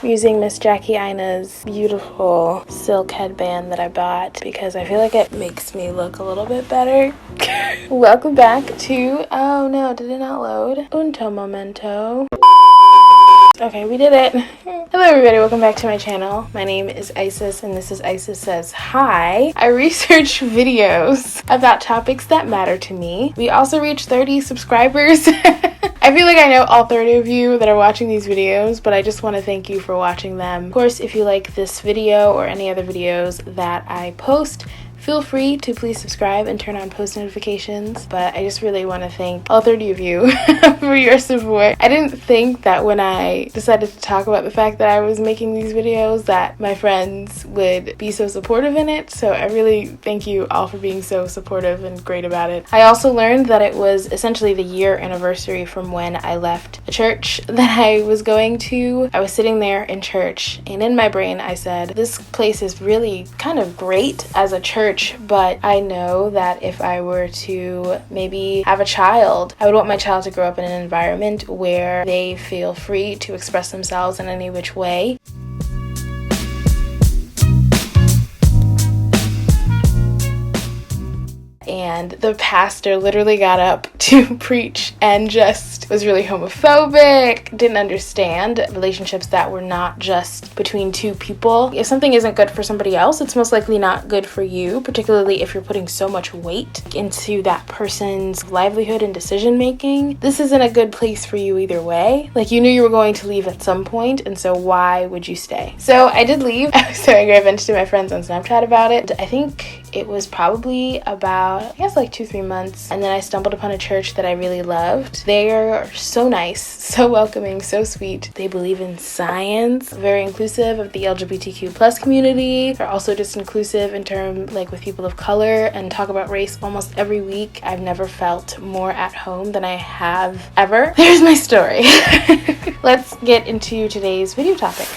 I'm using Miss Jackie Ina's beautiful silk headband that I bought because I feel like it makes me look a little bit better. Welcome back to, oh no, did it not load? Unto momento. Okay, we did it. Hello everybody, welcome back to my channel. My name is Isis and this is Isis Says Hi. I research videos about topics that matter to me. We also reached 30 subscribers. I feel like I know all 30 of you that are watching these videos, but I just want to thank you for watching them. Of course, if you like this video or any other videos that I post, feel free to please subscribe and turn on post notifications, but I just really want to thank all 30 of you for your support. I didn't think that when I decided to talk about the fact that I was making these videos that my friends would be so supportive in it, so I really thank you all for being so supportive and great about it. I also learned that it was essentially the year anniversary from when I left a church that I was going to. I was sitting there in church and in my brain I said, this place is really kind of great as a church, but I know that if I were to maybe have a child, I would want my child to grow up in an environment where they feel free to express themselves in any which way. And the pastor literally got up to preach and just was really homophobic, didn't understand relationships that were not just between two people. If something isn't good for somebody else, it's most likely not good for you, particularly if you're putting so much weight into that person's livelihood and decision making. This isn't a good place for you either way. Like, you knew you were going to leave at some point, and so why would you stay? So I did leave. I was so angry. I vented to my friends on Snapchat about it. I think it was probably about, I guess, like 2-3 months, and then I stumbled upon a church that I really loved. They are so nice, so welcoming, so sweet. They believe in science, very inclusive of the LGBTQ plus community. They're also just inclusive in terms, like, with people of color, and talk about race almost every week. I've never felt more at home than I have ever. There's my story. Let's get into today's video topic.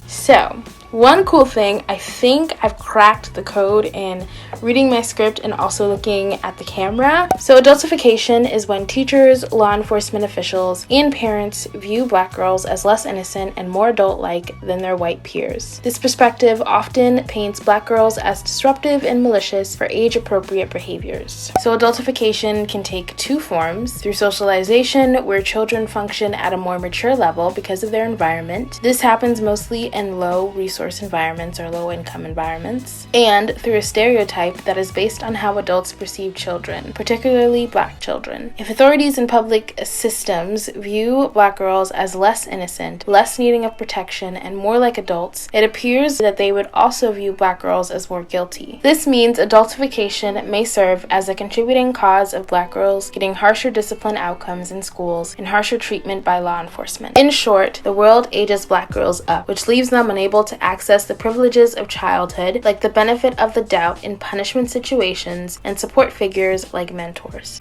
So, one cool thing, I think I've cracked the code in reading my script and also looking at the camera. So adultification is when teachers, law enforcement officials, and parents view black girls as less innocent and more adult-like than their white peers. This perspective often paints black girls as disruptive and malicious for age-appropriate behaviors. So adultification can take two forms: through socialization, where children function at a more mature level because of their environment. This happens mostly in low-resource environments or low-income environments, and through a stereotype that is based on how adults perceive children, particularly black children. If authorities in public systems view black girls as less innocent, less needing of protection, and more like adults, it appears that they would also view black girls as more guilty. This means adultification may serve as a contributing cause of black girls getting harsher discipline outcomes in schools and harsher treatment by law enforcement. In short, the world ages black girls up, which leaves them unable to access the privileges of childhood, like the benefit of the doubt in punishment situations, and support figures like mentors.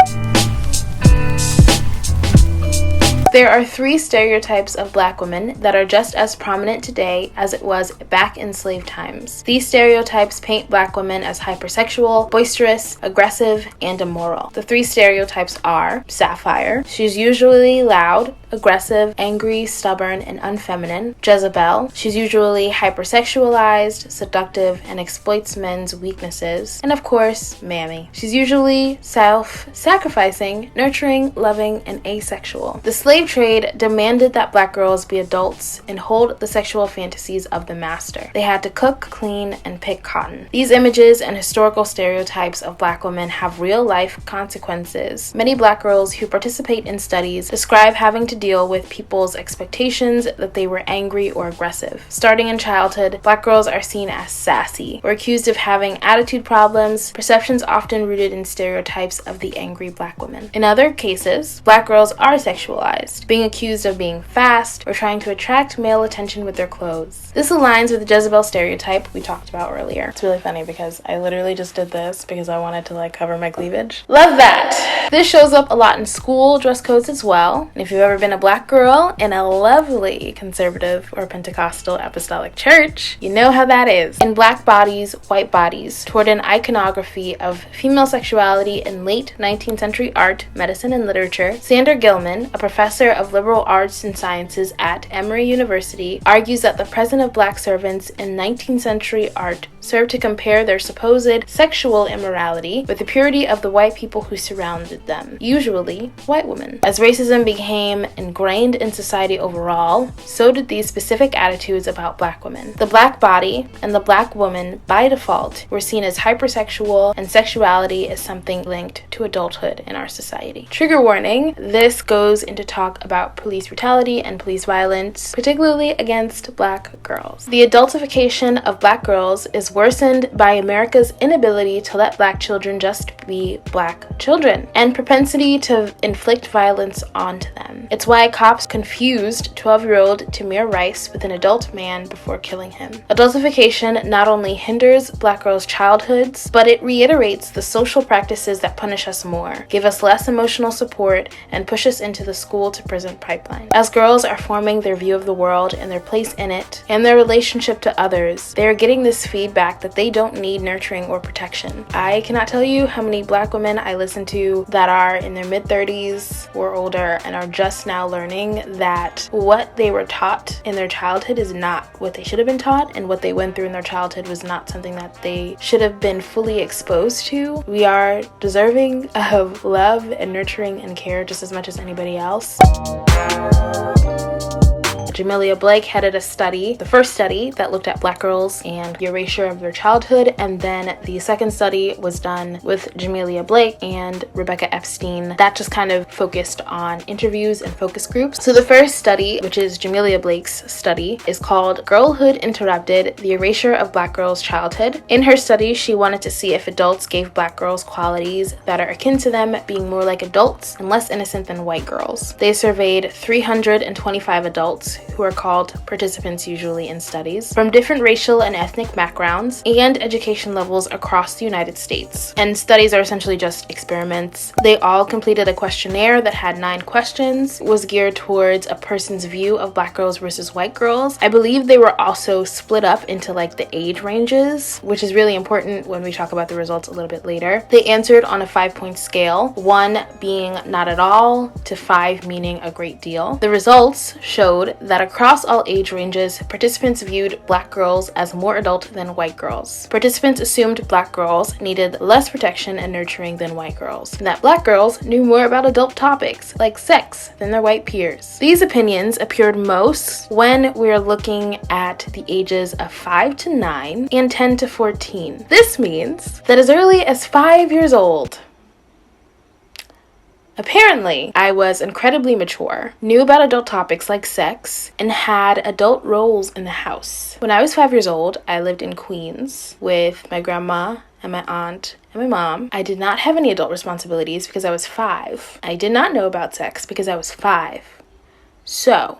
There are 3 stereotypes of black women that are just as prominent today as it was back in slave times. These stereotypes paint black women as hypersexual, boisterous, aggressive, and immoral. The 3 stereotypes are: Sapphire, she's usually loud, aggressive, angry, stubborn, and unfeminine. Jezebel, she's usually hypersexualized, seductive, and exploits men's weaknesses. And of course, Mammy. She's usually self-sacrificing, nurturing, loving, and asexual. The slave trade demanded that black girls be adults and hold the sexual fantasies of the master. They had to cook, clean, and pick cotton. These images and historical stereotypes of black women have real-life consequences. Many black girls who participate in studies describe having to deal with people's expectations that they were angry or aggressive. Starting in childhood, black girls are seen as sassy or accused of having attitude problems, perceptions often rooted in stereotypes of the angry black woman. In other cases, black girls are sexualized, being accused of being fast or trying to attract male attention with their clothes. This aligns with the Jezebel stereotype we talked about earlier. It's really funny because I literally just did this because I wanted to cover my cleavage. Love that! This shows up a lot in school dress codes as well. And if you've ever been been a black girl in a lovely conservative or Pentecostal apostolic church, you know how that is. In Black Bodies, White Bodies, toward an iconography of female sexuality in late 19th century art, medicine, and literature, Sander Gilman, a professor of liberal arts and sciences at Emory University, argues that the presence of black servants in 19th century art served to compare their supposed sexual immorality with the purity of the white people who surrounded them, usually white women. As racism became ingrained in society overall, so did these specific attitudes about black women. The black body and the black woman, by default, were seen as hypersexual, and sexuality is something linked to adulthood in our society. Trigger warning, this goes into talk about police brutality and police violence, particularly against black girls. The adultification of black girls is worsened by America's inability to let black children just be black children and propensity to inflict violence onto them. It's why cops confused 12-year-old Tamir Rice with an adult man before killing him. Adultification not only hinders black girls' childhoods, but it reiterates the social practices that punish us more, give us less emotional support, and push us into the school-to-prison pipeline. As girls are forming their view of the world and their place in it, and their relationship to others, they are getting this feedback that they don't need nurturing or protection. I cannot tell you how many black women I listen to that are in their mid-30s or older and are just now learning that what they were taught in their childhood is not what they should have been taught, and what they went through in their childhood was not something that they should have been fully exposed to. We are deserving of love and nurturing and care just as much as anybody else. Jamelia Blake headed a study, the first study that looked at black girls and the erasure of their childhood, and then the second study was done with Jamelia Blake and Rebecca Epstein. That just kind of focused on interviews and focus groups. So the first study, which is Jamelia Blake's study, is called Girlhood Interrupted: The Erasure of Black Girls' Childhood. In her study, she wanted to see if adults gave black girls qualities that are akin to them being more like adults and less innocent than white girls. They surveyed 325 adults who are called participants usually in studies, from different racial and ethnic backgrounds and education levels across the United States. And studies are essentially just experiments. They all completed a questionnaire that had 9 questions, was geared towards a person's view of black girls versus white girls. I believe they were also split up into like the age ranges, which is really important when we talk about the results a little bit later. They answered on a 5-point scale, 1 being not at all to 5 meaning a great deal. The results showed that across all age ranges, participants viewed black girls as more adult than white girls. Participants assumed black girls needed less protection and nurturing than white girls, and that black girls knew more about adult topics like sex than their white peers. These opinions appeared most when we're looking at the ages of 5 to 9 and 10 to 14. This means that as early as 5 years old, apparently, I was incredibly mature, knew about adult topics like sex, and had adult roles in the house. When I was 5 years old, I lived in Queens with my grandma and my aunt and my mom. I did not have any adult responsibilities because I was 5. I did not know about sex because I was 5. So,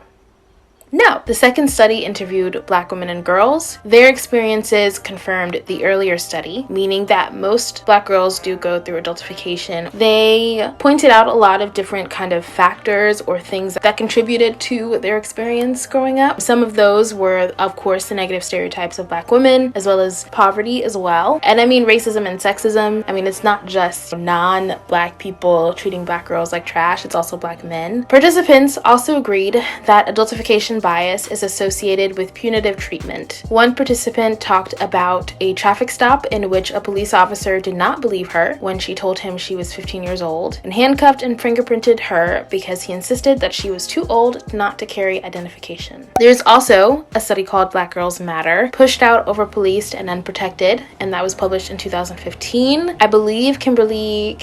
no. The second study interviewed black women and girls. Their experiences confirmed the earlier study, meaning that most black girls do go through adultification. They pointed out a lot of different kind of factors or things that contributed to their experience growing up. Some of those were, of course, the negative stereotypes of black women, as well as poverty as well. And I mean racism and sexism. I mean, it's not just non-black people treating black girls like trash, it's also black men. Participants also agreed that adultification bias is associated with punitive treatment. One participant talked about a traffic stop in which a police officer did not believe her when she told him she was 15 years old and handcuffed and fingerprinted her because he insisted that she was too old not to carry identification. There's also a study called Black Girls Matter, pushed out, overpoliced, and unprotected, and that was published in 2015. I believe Kimberly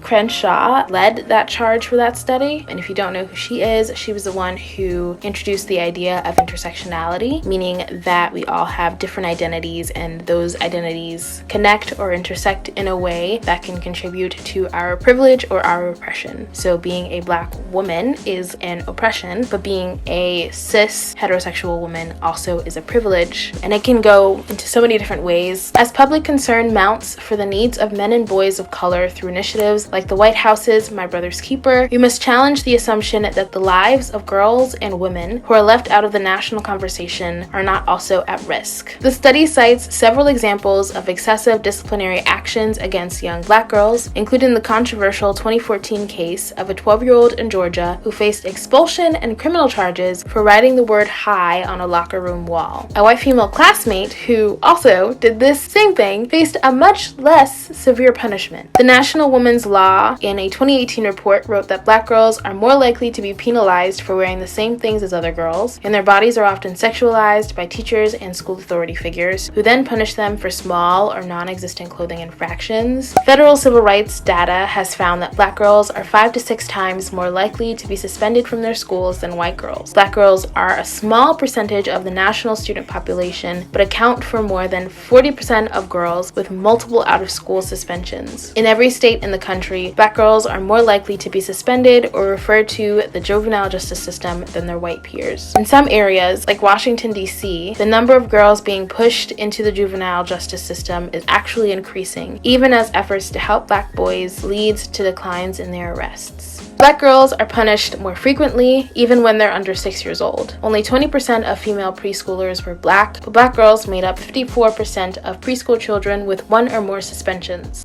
Crenshaw led that charge for that study, and if you don't know who she is, she was the one who introduced introduced the idea of intersectionality, meaning that we all have different identities and those identities connect or intersect in a way that can contribute to our privilege or our oppression. So being a Black woman is an oppression, but being a cis heterosexual woman also is a privilege. And it can go into so many different ways. As public concern mounts for the needs of men and boys of color through initiatives like the White House's My Brother's Keeper, we must challenge the assumption that the lives of girls and women who are left out of the national conversation are not also at risk. The study cites several examples of excessive disciplinary actions against young Black girls, including the controversial 2014 case of a 12-year-old in Georgia who faced expulsion and criminal charges for writing the word "hi" on a locker room wall. A white female classmate who also did this same thing faced a much less severe punishment. The National Women's Law in a 2018 report wrote that Black girls are more likely to be penalized for wearing the same things as other girls, and their bodies are often sexualized by teachers and school authority figures, who then punish them for small or non-existent clothing infractions. Federal civil rights data has found that Black girls are 5 to 6 times more likely to be suspended from their schools than white girls. Black girls are a small percentage of the national student population, but account for more than 40% of girls with multiple out-of-school suspensions. In every state in the country, Black girls are more likely to be suspended or referred to the juvenile justice system than their white peers. In some areas, like Washington, D.C., the number of girls being pushed into the juvenile justice system is actually increasing, even as efforts to help Black boys leads to declines in their arrests. Black girls are punished more frequently, even when they're under 6 years old. Only 20% of female preschoolers were Black, but Black girls made up 54% of preschool children with 1 or more suspensions.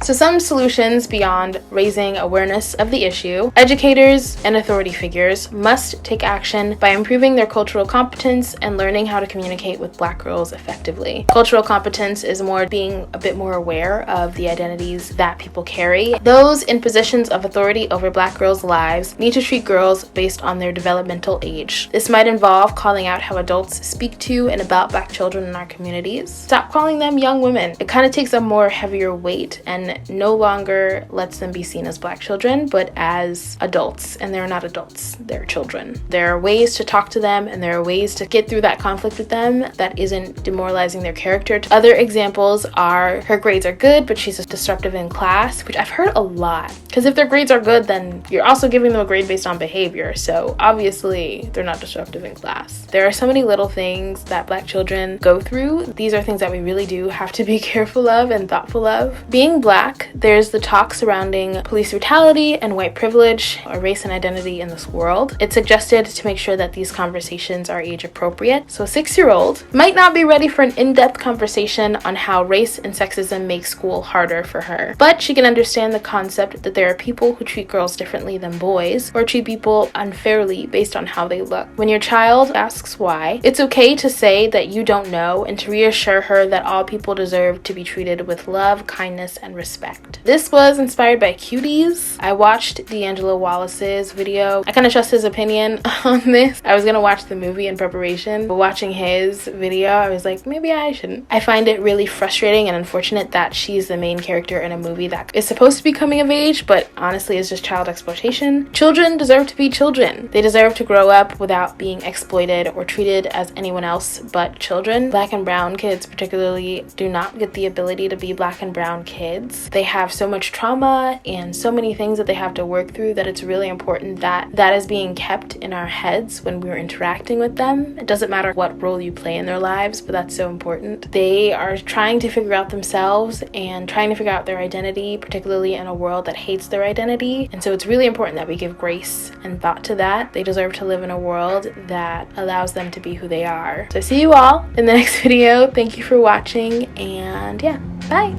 So some solutions beyond raising awareness of the issue: educators and authority figures must take action by improving their cultural competence and learning how to communicate with Black girls effectively. Cultural competence is more being a bit more aware of the identities that people carry. Those in positions of authority over Black girls' lives need to treat girls based on their developmental age. This might involve calling out how adults speak to and about Black children in our communities. Stop calling them young women. It kind of takes a more heavier weight and no longer lets them be seen as Black children, but as adults. And they're not adults, they're children. There are ways to talk to them and there are ways to get through that conflict with them that isn't demoralizing their character. Other examples are, her grades are good, but she's disruptive in class, which I've heard a lot. Because if their grades are good, then you're also giving them a grade based on behavior. So obviously they're not disruptive in class. There are so many little things that Black children go through. These are things that we really do have to be careful of and thoughtful of. Being Black, there's the talk surrounding police brutality and white privilege, or race and identity in this world. It's suggested to make sure that these conversations are age appropriate. So a 6-year-old might not be ready for an in-depth conversation on how race and sexism make school harder for her, but she can understand the concept that there are people who treat girls differently than boys, or treat people unfairly based on how they look. When your child asks why, it's okay to say that you don't know and to reassure her that all people deserve to be treated with love, kindness, and respect. This was inspired by Cuties. I watched D'Angelo Wallace's video. I kind of trust his opinion on this. I was gonna watch the movie in preparation, but watching his video, I was like, maybe I shouldn't. I find it really frustrating and unfortunate that she's the main character in a movie that is supposed to be coming of age, but honestly is just child exploitation. Children deserve to be children. They deserve to grow up without being exploited or treated as anyone else but children. Black and brown kids particularly do not get the ability to be Black and brown kids. They have so much trauma and so many things that they have to work through that it's really important that that is being kept in our heads when we're interacting with them. It doesn't matter what role you play in their lives, but that's so important. They are trying to figure out themselves and trying to figure out their identity, particularly in a world that hates their identity. And so it's really important that we give grace and thought to that. They deserve to live in a world that allows them to be who they are. So see you all in the next video. Thank you for watching, and yeah, bye.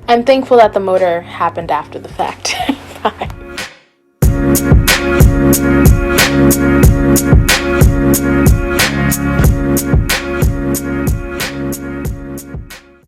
I'm thankful that the motor happened after the fact. Bye.